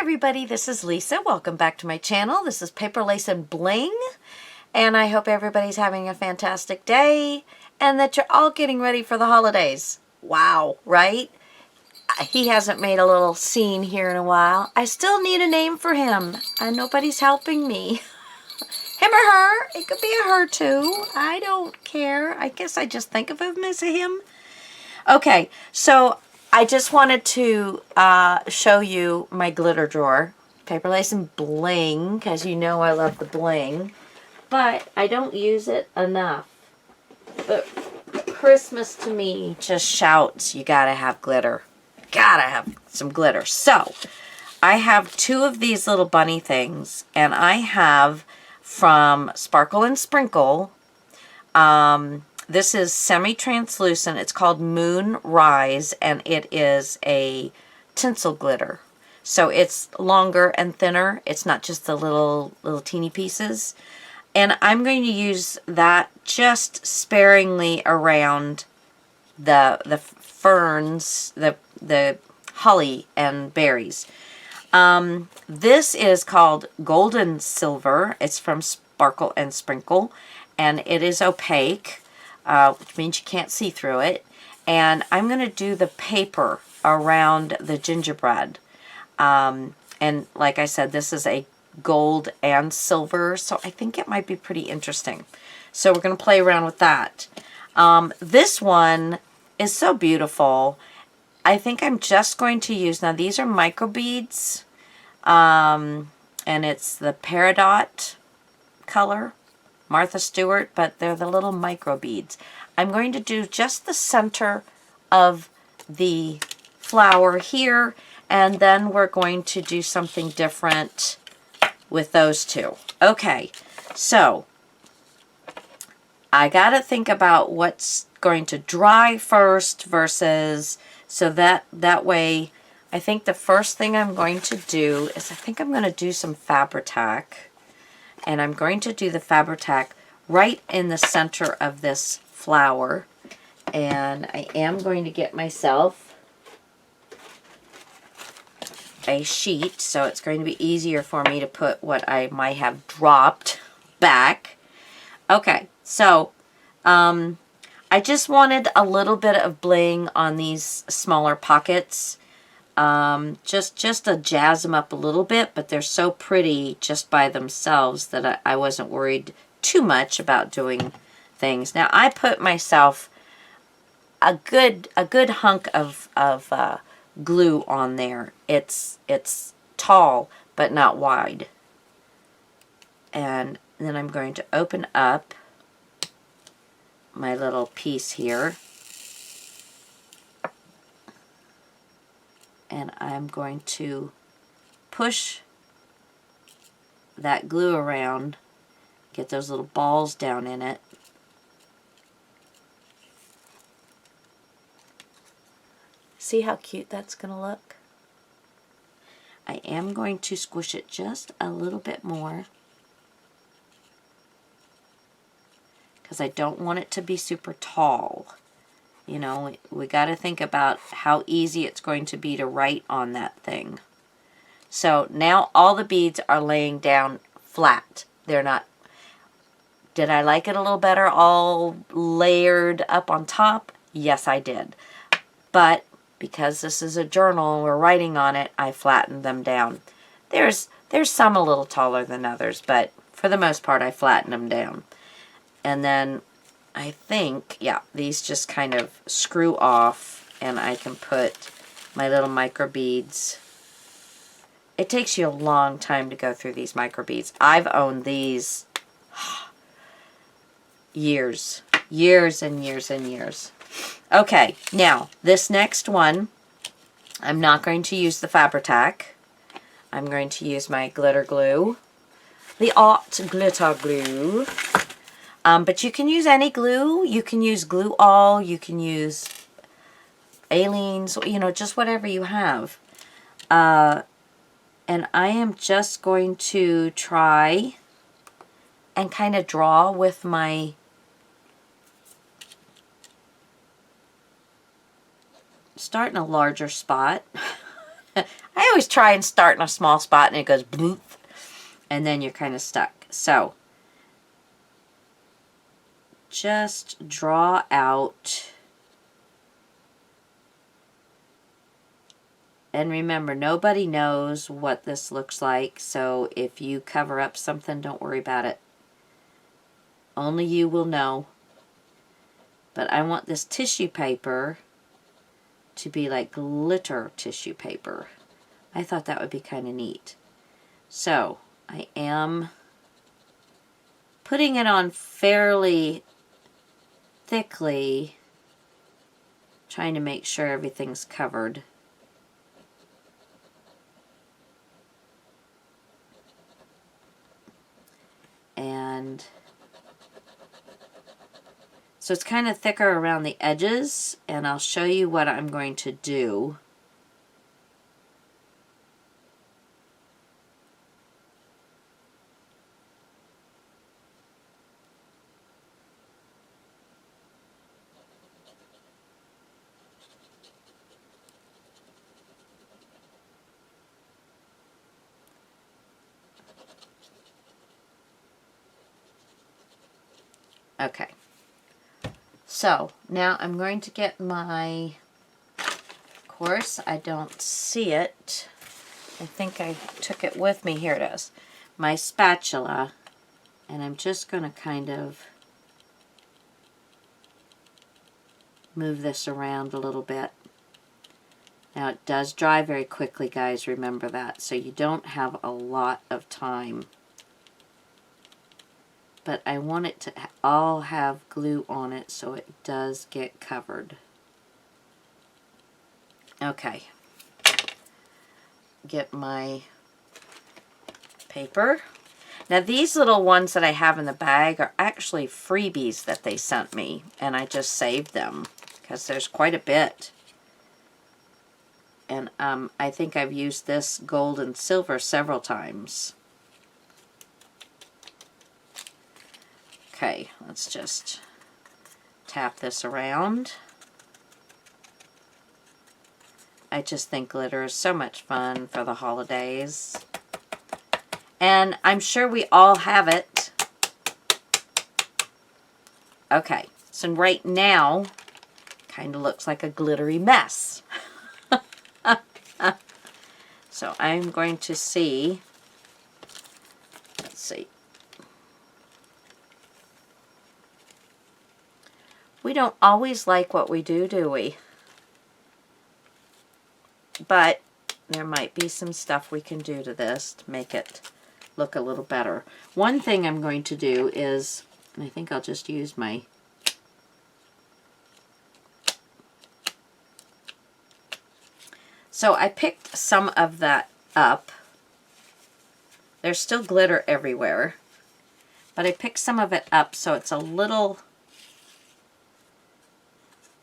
everybody, this is Lisa. Welcome back to my channel. This is Paper Lace and Bling, and I hope everybody's having a fantastic day and that you're all getting ready for the holidays. Wow, right? He hasn't made a little scene here in a while. I still need a name for him, and nobody's helping me. Him or her? It could be a her too. I don't care. I guess I just think of him as a him. Okay, so I just wanted to show you my glitter drawer. Paper Lace and Bling, because you know I love the bling. But I don't use it enough. But Christmas to me just shouts, you gotta have glitter. Gotta have some glitter. So, I have two of these little bunny things. And I have from Sparkle and Sprinkle. This is semi-translucent. It's called Moon Rise, and it is a tinsel glitter. So it's longer and thinner. It's not just the little teeny pieces. And I'm going to use that just sparingly around the ferns, the holly and berries. This is called Golden Silver. It's from Sparkle and Sprinkle, and it is opaque. Which means you can't see through it. And I'm going to do the paper around the gingerbread. And like I said, this is a gold and silver, so I think it might be pretty interesting. So we're going to play around with that. This one is so beautiful. I think I'm just going to use, now these are micro beads, and it's the Peridot color. Martha Stewart, but they're the little micro beads. I'm going to do just the center of the flower here, and then we're going to do something different with those two. Okay, so I got to think about what's going to dry first versus, so that way, I think the first thing I'm going to do is I think I'm going to do some Fabri-Tac. And I'm going to do the Fabri-Tac right in the center of this flower. And I am going to get myself a sheet, so it's going to be easier for me to put what I might have dropped back. Okay, so I just wanted a little bit of bling on these smaller pockets. Just to jazz them up a little bit, but they're so pretty just by themselves that I wasn't worried too much about doing things. Now I put myself a good hunk of glue on there. It's tall but not wide. And then I'm going to open up my little piece here. And I'm going to push that glue around, get those little balls down in it. See how cute that's going to look? I am going to squish it just a little bit more because I don't want it to be super tall. You know, we got to think about how easy it's going to be to write on that thing. So now all the beads are laying down flat. They're not, did I like it a little better all layered up on top? Yes, I did. But because this is a journal and we're writing on it, I flattened them down. There's some a little taller than others, but for the most part I flattened them down. And then I think, yeah, these just kind of screw off and I can put my little micro beads. It takes you a long time to go through these micro beads. I've owned these years and years and years. Okay, now this next one, I'm not going to use the Fabri-Tac. I'm going to use my glitter glue, the Art Glitter Glue. But you can use any glue. You can use Glue All. You can use Aleene's, you know, just whatever you have. And I am just going to try and kind of draw with my start in a larger spot. I always try and start in a small spot and it goes bloop, and then you're kind of stuck. So just draw out. And remember, nobody knows what this looks like, so if you cover up something, don't worry about it. Only you will know. But I want this tissue paper to be like glitter tissue paper. I thought that would be kind of neat. So I am putting it on fairly thickly, trying to make sure everything's covered. And so it's kind of thicker around the edges, and I'll show you what I'm going to do. Okay. So now I'm going to get my, of course I don't see it. I think I took it with me. Here it is. My spatula. And I'm just going to kind of move this around a little bit. Now it does dry very quickly, guys. Remember that. So you don't have a lot of time. But I want it to all have glue on it so it does get covered. Okay. Get my paper. Now these little ones that I have in the bag are actually freebies that they sent me, and I just saved them because there's quite a bit. And I think I've used this gold and silver several times. Okay, let's just tap this around. I just think glitter is so much fun for the holidays. And I'm sure we all have it. Okay, so right now, kind of looks like a glittery mess. So I'm going to see, let's see. We don't always like what we do we? But there might be some stuff we can do to this to make it look a little better. One thing I'm going to do is, and I think I'll just use my so I picked some of that up. There's still glitter everywhere, but I picked some of it up so it's a little,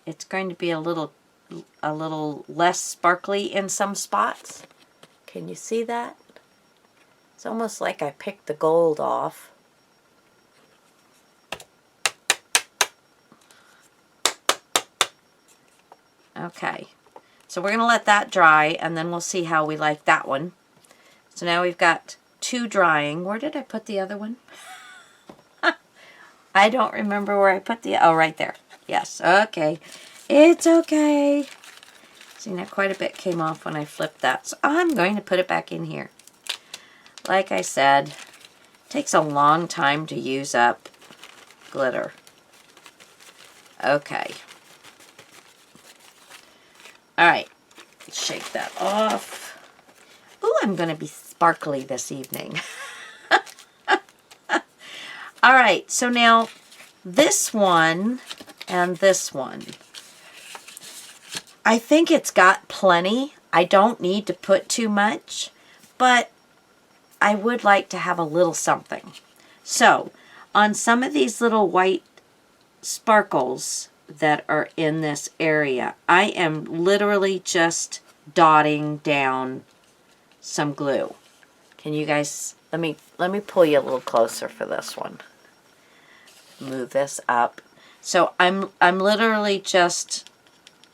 it's going to be a little less sparkly in some spots. Can you see that? It's almost like I picked the gold off. Okay, so we're going to let that dry, and then we'll see how we like that one. So now we've got two drying. Where did I put the other one? I don't remember where I put the, oh, right there. Yes, okay. It's okay. See, now quite a bit came off when I flipped that, so I'm going to put it back in here. Like I said, it takes a long time to use up glitter. Okay. Alright, shake that off. Ooh, I'm going to be sparkly this evening. Alright, so now this one and this one. I think it's got plenty. I don't need to put too much, but I would like to have a little something. So, on some of these little white sparkles that are in this area, I am literally just dotting down some glue. Can you guys, let me pull you a little closer for this one. Move this up. So I'm literally just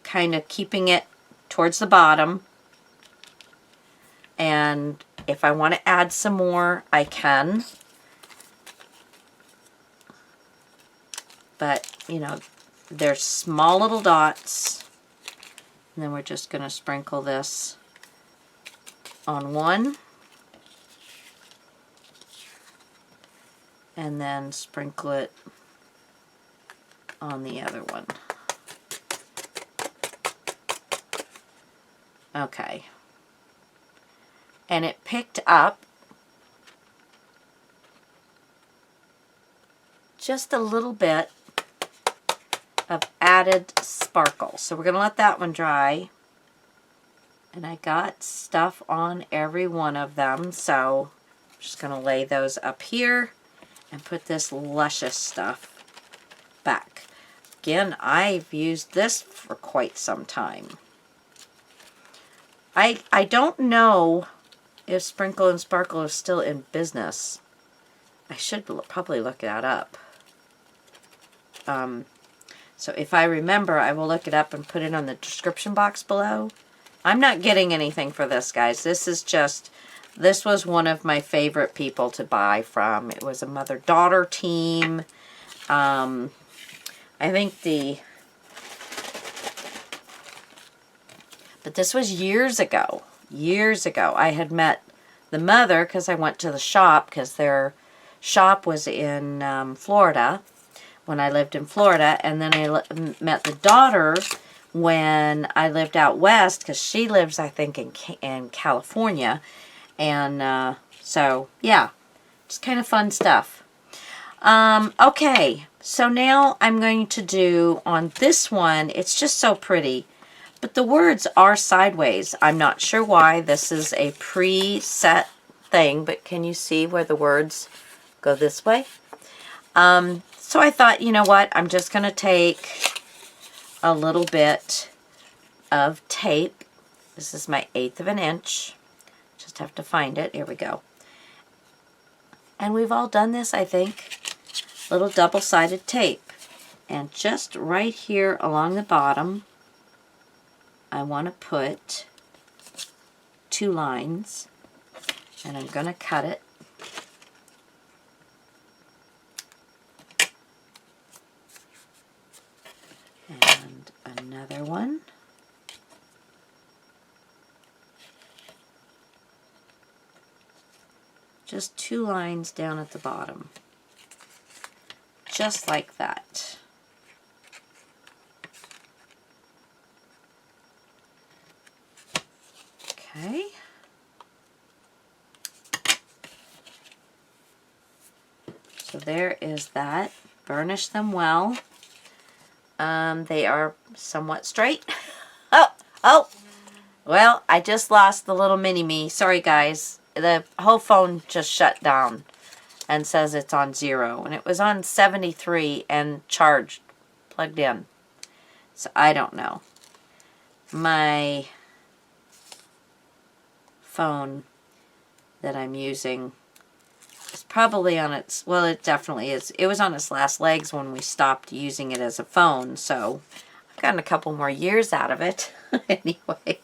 kind of keeping it towards the bottom And if I want to add some more, I can. But, you know, they're small little dots. And then we're just going to sprinkle this on one. And then sprinkle it on the other one. Okay. And it picked up just a little bit of added sparkle. So we're going to let that one dry. And I got stuff on every one of them. So I'm just going to lay those up here and put this luscious stuff back. Again, I've used this for quite some time. I don't know if Sprinkle and Sparkle is still in business. I should probably look that up. So if I remember, I will look it up and put it on the description box below. I'm not getting anything for this, guys. This was one of my favorite people to buy from. It was a mother-daughter team. I think but this was years ago. Years ago. I had met the mother because I went to the shop because their shop was in Florida when I lived in Florida. And then I met the daughter when I lived out west because she lives, I think, in California. And so, yeah, just kind of fun stuff. Okay, so now I'm going to do on this one, it's just so pretty. But the words are sideways. I'm not sure why. This is a preset thing, but can you see where the words go this way? So I thought, you know what? I'm just going to take a little bit of tape. This is my 1/8 of an inch. Just have to find it. Here we go. And we've all done this, I think. Little double-sided tape. And just right here along the bottom, I want to put 2 lines, and I'm going to cut it. And another one. Just 2 lines down at the bottom. Just like that. Okay. So there is that. Burnish them well. They are somewhat straight. Oh! Well, I just lost the little mini-me. Sorry, guys. The whole phone just shut down and says it's on 0. And it was on 73 and charged, plugged in. So I don't know. My phone that I'm using is probably on its, well, it definitely is. It was on its last legs when we stopped using it as a phone, so I've gotten a couple more years out of it. Anyway.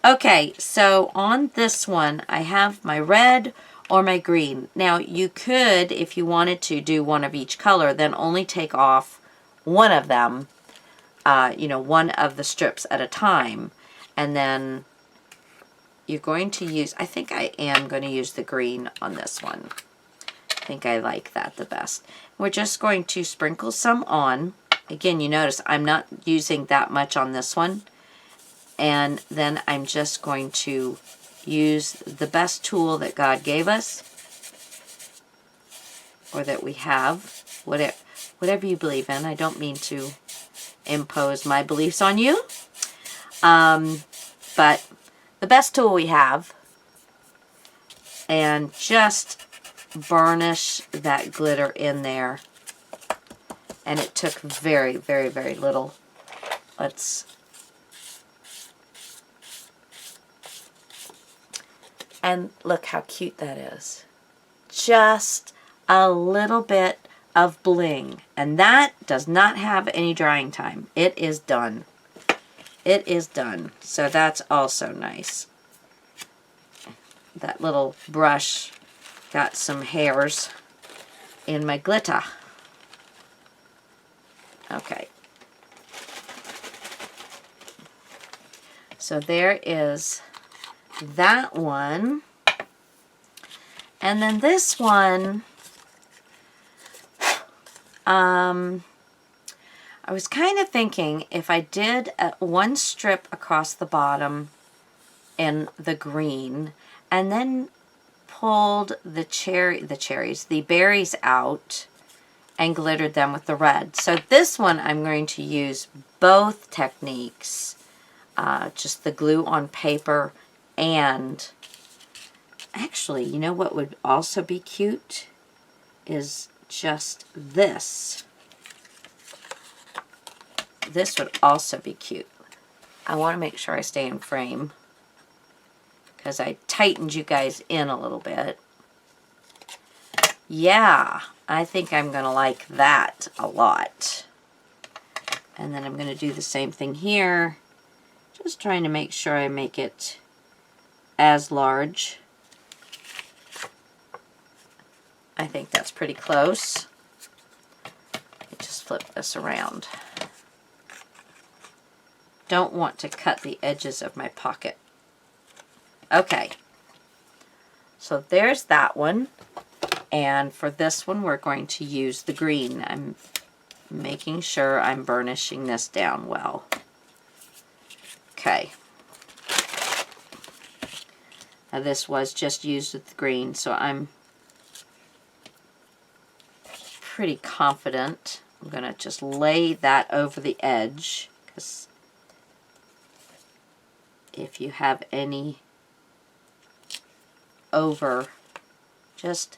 Okay, so on this one, I have my red or my green. Now, you could, if you wanted to, do one of each color, then only take off one of them, you know, one of the strips at a time, and then you're going to use, I think I am going to use the green on this one. I think I like that the best. We're just going to sprinkle some on. Again, you notice I'm not using that much on this one. And then I'm just going to use the best tool that God gave us, or that we have, whatever you believe in. I don't mean to impose my beliefs on you. But the best tool we have, and just burnish that glitter in there. And it took very, very, very little. And look how cute that is. Just a little bit of bling. And that does not have any drying time. It is done. It is done. So that's also nice. that little brush got some hairs in my glitter. Okay. So there is that one. And then this one, I was kind of thinking if I did one strip across the bottom in the green and then pulled the berries out and glittered them with the red. So this one I'm going to use both techniques, just the glue on paper and actually, you know what would also be cute is just this. This would also be cute. I want to make sure I stay in frame because I tightened you guys in a little bit. Yeah, I think I'm going to like that a lot. And then I'm going to do the same thing here. Just trying to make sure I make it as large. I think that's pretty close. Let me just flip this around. Don't want to cut the edges of my pocket. Okay. So there's that one. And for this one, we're going to use the green. I'm making sure I'm burnishing this down well. Okay. Now this was just used with the green, so I'm pretty confident. I'm going to just lay that over the edge, because if you have any over, just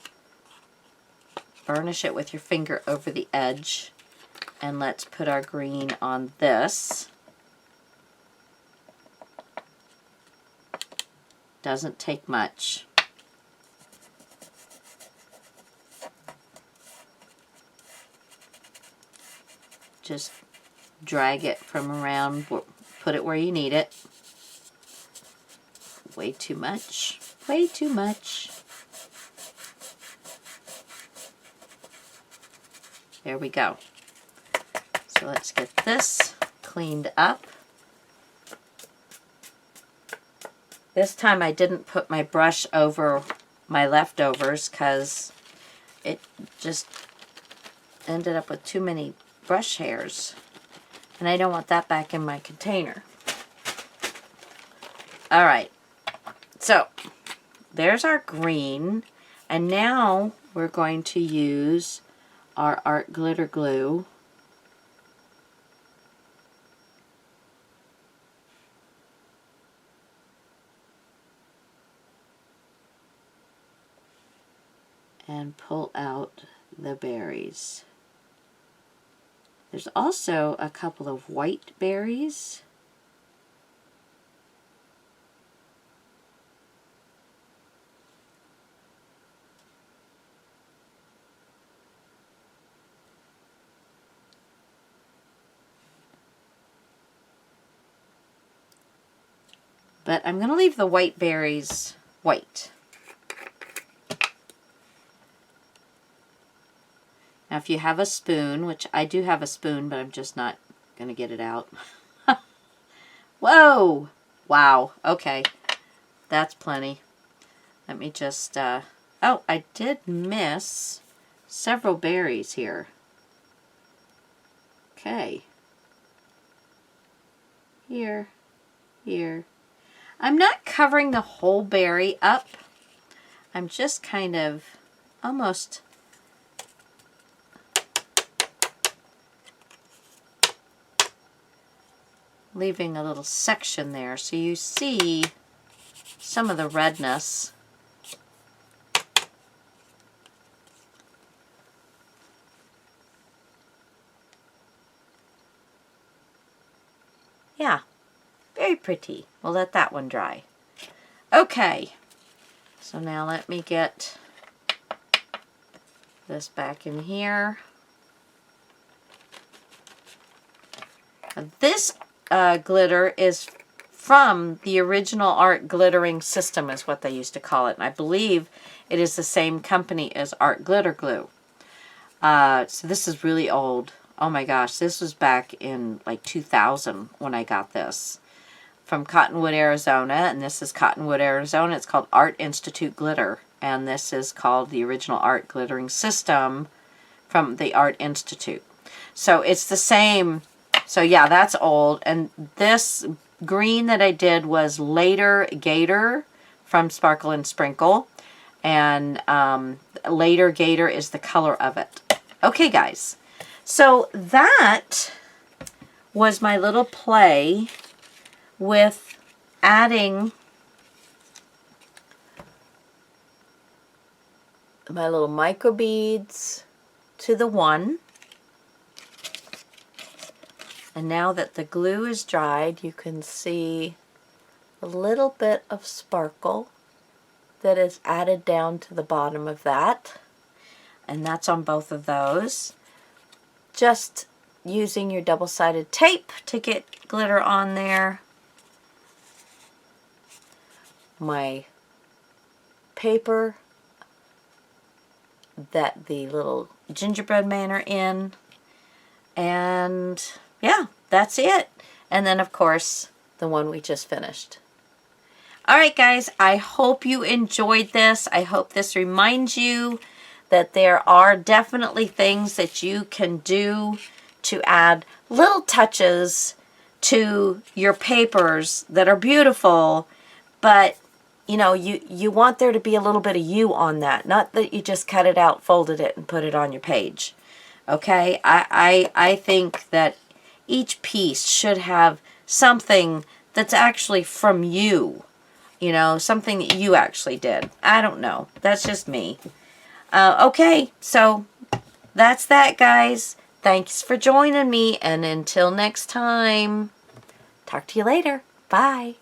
burnish it with your finger over the edge. And let's put our green on this. Doesn't take much. Just drag it from around, put it where you need it. Way too much. Way too much. There we go. So let's get this cleaned up. This time I didn't put my brush over my leftovers because it just ended up with too many brush hairs. And I don't want that back in my container. Alright, so there's our green. And now we're going to use our art glitter glue. And pull out the berries. There's also a couple of white berries. But I'm going to leave the white berries white. Now if you have a spoon, which I do have a spoon, but I'm just not going to get it out. Whoa! Wow, okay. That's plenty. Let me just, oh, I did miss several berries here. Okay. Here, here. I'm not covering the whole berry up. I'm just kind of almost leaving a little section there so you see some of the redness. Yeah, very pretty. We'll let that one dry. Okay, so now let me get this back in here. This glitter is from the original art glittering system is what they used to call it. And I believe it is the same company as Art Glitter Glue. So this is really old. Oh my gosh, this was back in like 2000 when I got this. From Cottonwood, Arizona, and this is Cottonwood, Arizona. It's called Art Institute Glitter. And this is called the original art glittering system from the Art Institute. So it's the same. So yeah, that's old. And this green that I did was Later Gator from Sparkle and Sprinkle. And Later Gator is the color of it. Okay, guys. So that was my little play with adding my little micro beads to the one. And now that the glue is dried, you can see a little bit of sparkle that is added down to the bottom of that. And that's on both of those. Just using your double-sided tape to get glitter on there. My paper that the little gingerbread men are in. And yeah, that's it. And then of course the one we just finished. Alright guys, I hope you enjoyed this. I hope this reminds you that there are definitely things that you can do to add little touches to your papers that are beautiful, but you know, you want there to be a little bit of you on that. Not that you just cut it out, folded it, and put it on your page. Okay? I think that each piece should have something that's actually from you. You know, something that you actually did. I don't know. That's just me. Okay, so that's that, guys. Thanks for joining me, and until next time, talk to you later. Bye.